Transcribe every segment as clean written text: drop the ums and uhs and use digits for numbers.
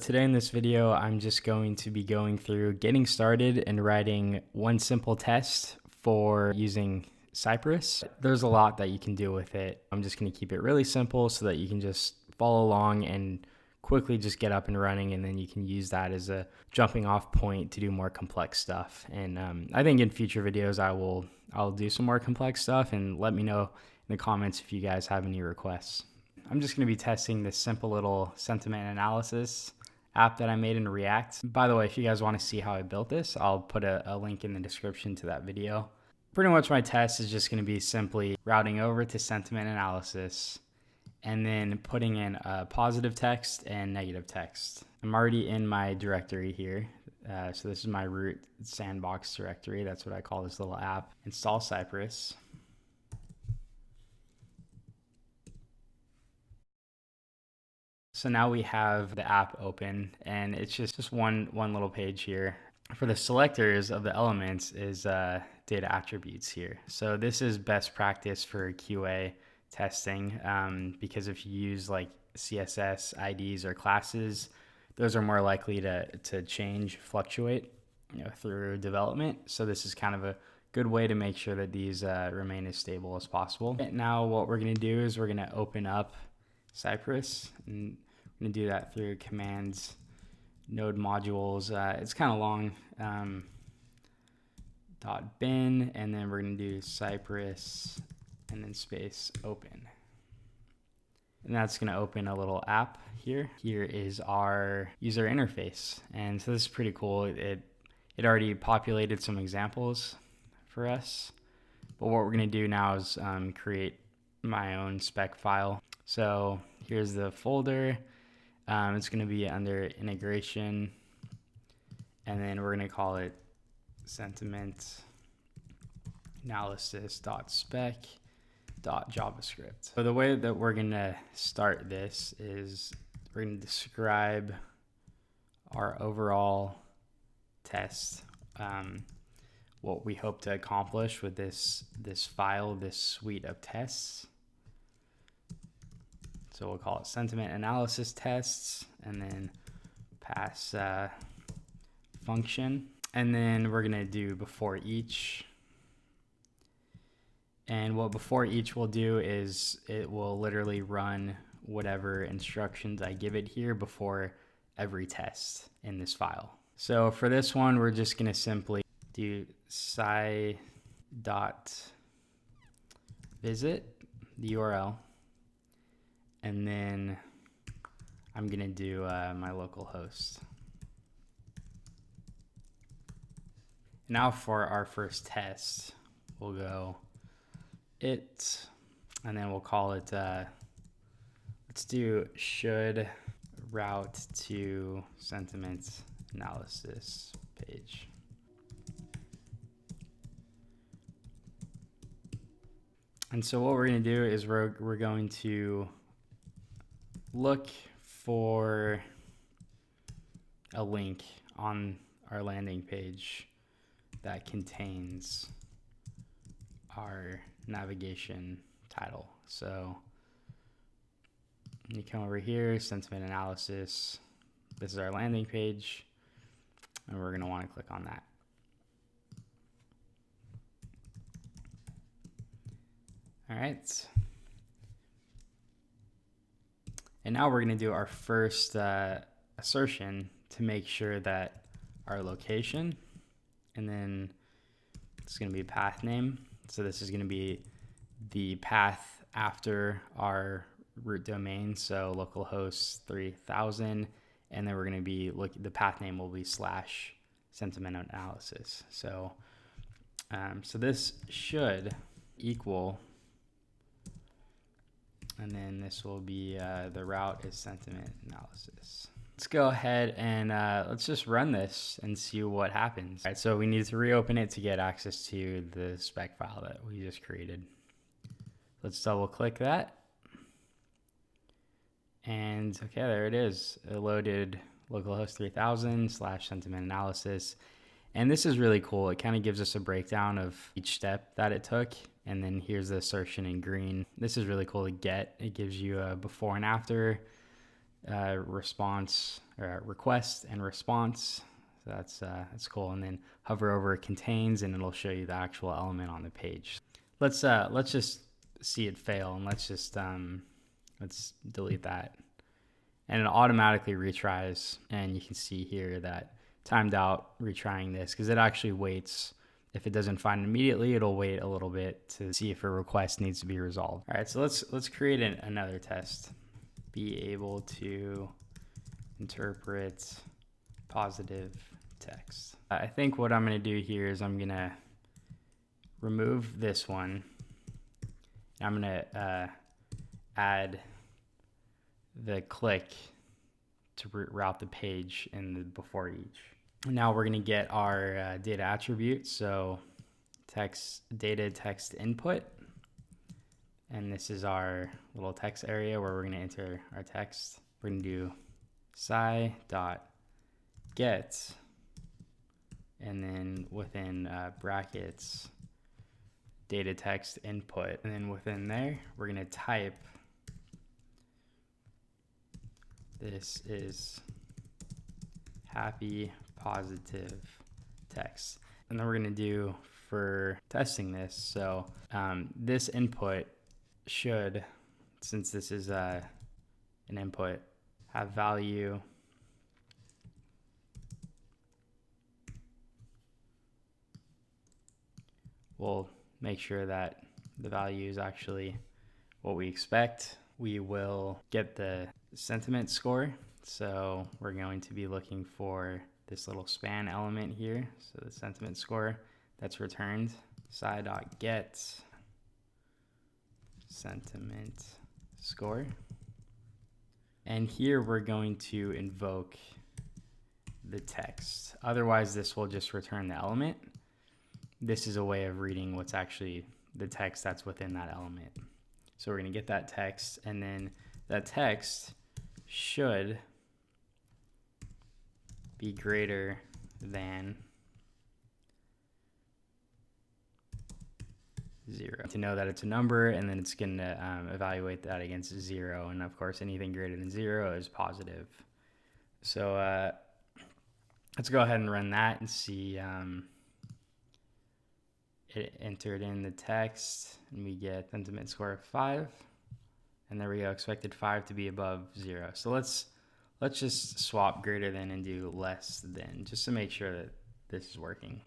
Today in this video, I'm just going to be going through getting started and writing one simple test for using Cypress. There's a lot that you can do with it. I'm just going to keep it really simple so that you can just follow along and quickly just get up and running, and then you can use that as a jumping off point to do more complex stuff. And I think in future videos I'll do some more complex stuff, and let me know in the comments if you guys have any requests. I'm just going to be testing this simple little sentiment analysis app that I made in React. By the way, if you guys want to see how I built this, I'll put a link in the description to that video. Pretty much my test is just going to be simply routing over to sentiment analysis and then putting in positive text and negative text. I'm already in my directory here. So this is my root sandbox directory. That's what I call this little app. Install Cypress. So now we have the app open, and it's just one little page here. For the selectors of the elements is data attributes here. So this is best practice for QA testing because if you use like CSS, IDs, or classes, those are more likely to change, fluctuate through development. So this is kind of a good way to make sure that these remain as stable as possible. And now what we're going to do is we're going to open up Cypress, and I'm going to do that through commands, node modules. It's kind of long. .bin, and then we're going to do Cypress and then space open. And that's going to open a little app here. Here is our user interface. And so this is pretty cool. It already populated some examples for us. But what we're going to do now is create my own spec file. So here's the folder. It's going to be under integration, and then we're going to call it sentiment analysis.spec.javascript. So the way that we're going to start this is we're going to describe our overall test, what we hope to accomplish with this file, this suite of tests. So we'll call it sentiment analysis tests, and then pass function. And then we're going to do before each. And what before each will do is it will literally run whatever instructions I give it here before every test in this file. So for this one, we're just going to simply do sci.visit, the URL. And then I'm going to do my local host. Now for our first test, we'll go it, and then we'll call it, let's do should route to sentiment analysis page. And so what we're going to do is we're going to look for a link on our landing page that contains our navigation title. So you come over here, sentiment analysis. This is our landing page, and we're going to want to click on that. All right. And now we're going to do our first assertion to make sure that our location, and then it's going to be path name. So this is going to be the path after our root domain. So localhost 3000, and then we're going to be the path name will be / sentiment analysis. So so this should equal, and then this will be the route is sentiment analysis. Let's go ahead and let's just run this and see what happens. All right, so we need to reopen it to get access to the spec file that we just created. Let's double click that. And okay, there it is. It loaded localhost 3000 / sentiment analysis. And this is really cool. It kind of gives us a breakdown of each step that it took. And then here's the assertion in green. This is really cool to get. It gives you a before and after response or request and response. So that's cool. And then hover over contains, and it'll show you the actual element on the page. Let's just see it fail, and let's delete that. And it automatically retries, and you can see here that timed out retrying this, because it actually waits. If it doesn't find it immediately, it'll wait a little bit to see if a request needs to be resolved. All right, so let's create another test. Be able to interpret positive text. I think what I'm going to do here is I'm going to remove this one. I'm going to add the click to route the page in the before each. Now we're going to get our data attribute. So data text input. And this is our little text area where we're going to enter our text. We're going to do sci.get, and then within brackets, data text input. And then within there, we're going to type, this is happy positive text. And then we're going to do for testing this. So this input should, since this is an input, have value we'll make sure that the value is actually what we expect. We will get the sentiment score. So we're going to be looking for this little span element here. So the sentiment score that's returned, sci.get sentiment score. And here we're going to invoke the text. Otherwise, this will just return the element. This is a way of reading what's actually the text that's within that element. So we're going to get that text, and then that text should be greater than 0 to know that it's a number, and then it's going to evaluate that against 0. And of course, anything greater than 0 is positive. So let's go ahead and run that and see. It entered in the text, and we get sentiment score of 5. And there we go, expected 5 to be above 0. So let's just swap greater than and do less than, just to make sure that this is working.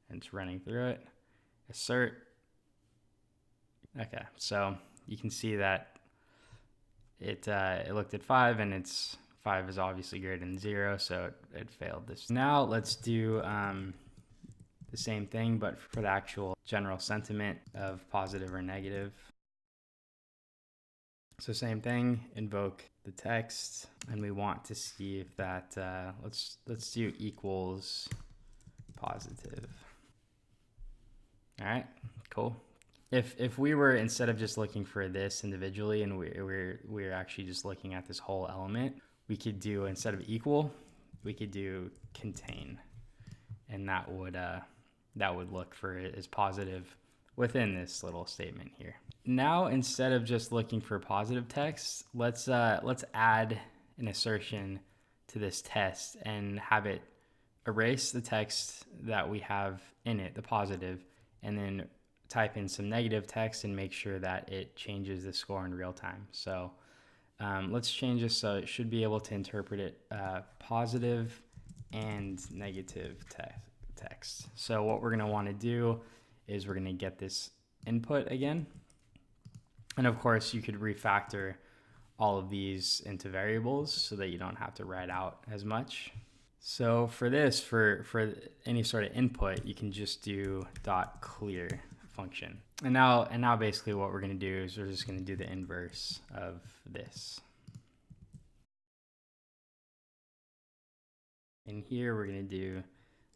And it's running through it. Assert. Okay, so you can see that it looked at 5, and it's 5 is obviously greater than 0, so it failed this. Now let's do the same thing, but for the actual general sentiment of positive or negative. So same thing, invoke the text, and we want to see if that, let's do equals positive. All right, cool. If we were, instead of just looking for this individually, and we're actually just looking at this whole element, we could do, instead of equal, we could do contain, and that would look for it as positive within this little statement here. Now, instead of just looking for positive text, let's add an assertion to this test and have it erase the text that we have in it, the positive, and then type in some negative text and make sure that it changes the score in real time. So let's change this so it should be able to interpret it positive and negative text. So what we're going to want to do is we're going to get this input again. And of course, you could refactor all of these into variables so that you don't have to write out as much. So for this, for any sort of input, you can just do .clear function. And now basically what we're going to do is we're just going to do the inverse of this. And here we're going to do,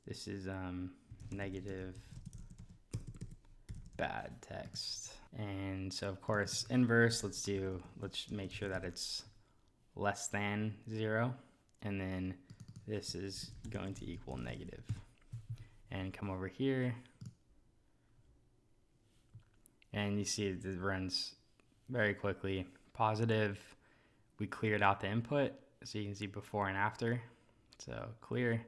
this is negative bad text. And so of course inverse, let's make sure that it's less than 0, and then this is going to equal negative. And come over here, and you see it runs very quickly. Positive, we cleared out the input, So you can see before and after. So clear.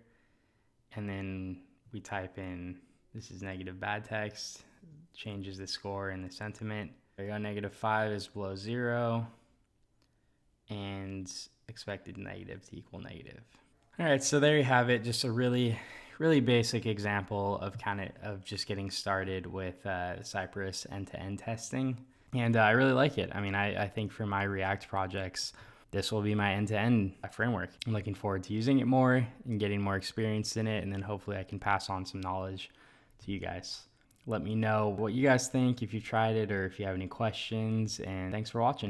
And then we type in, this is negative bad text, changes the score and the sentiment. There you go, -5 is below 0, and expected negative to equal negative. All right, so there you have it. Just a really basic example of just getting started with Cypress end-to-end testing. And I really like it. I mean, I think for my React projects, this will be my end-to-end framework. I'm looking forward to using it more and getting more experience in it, and then hopefully I can pass on some knowledge to you guys. Let me know what you guys think, if you tried it or if you have any questions, and thanks for watching.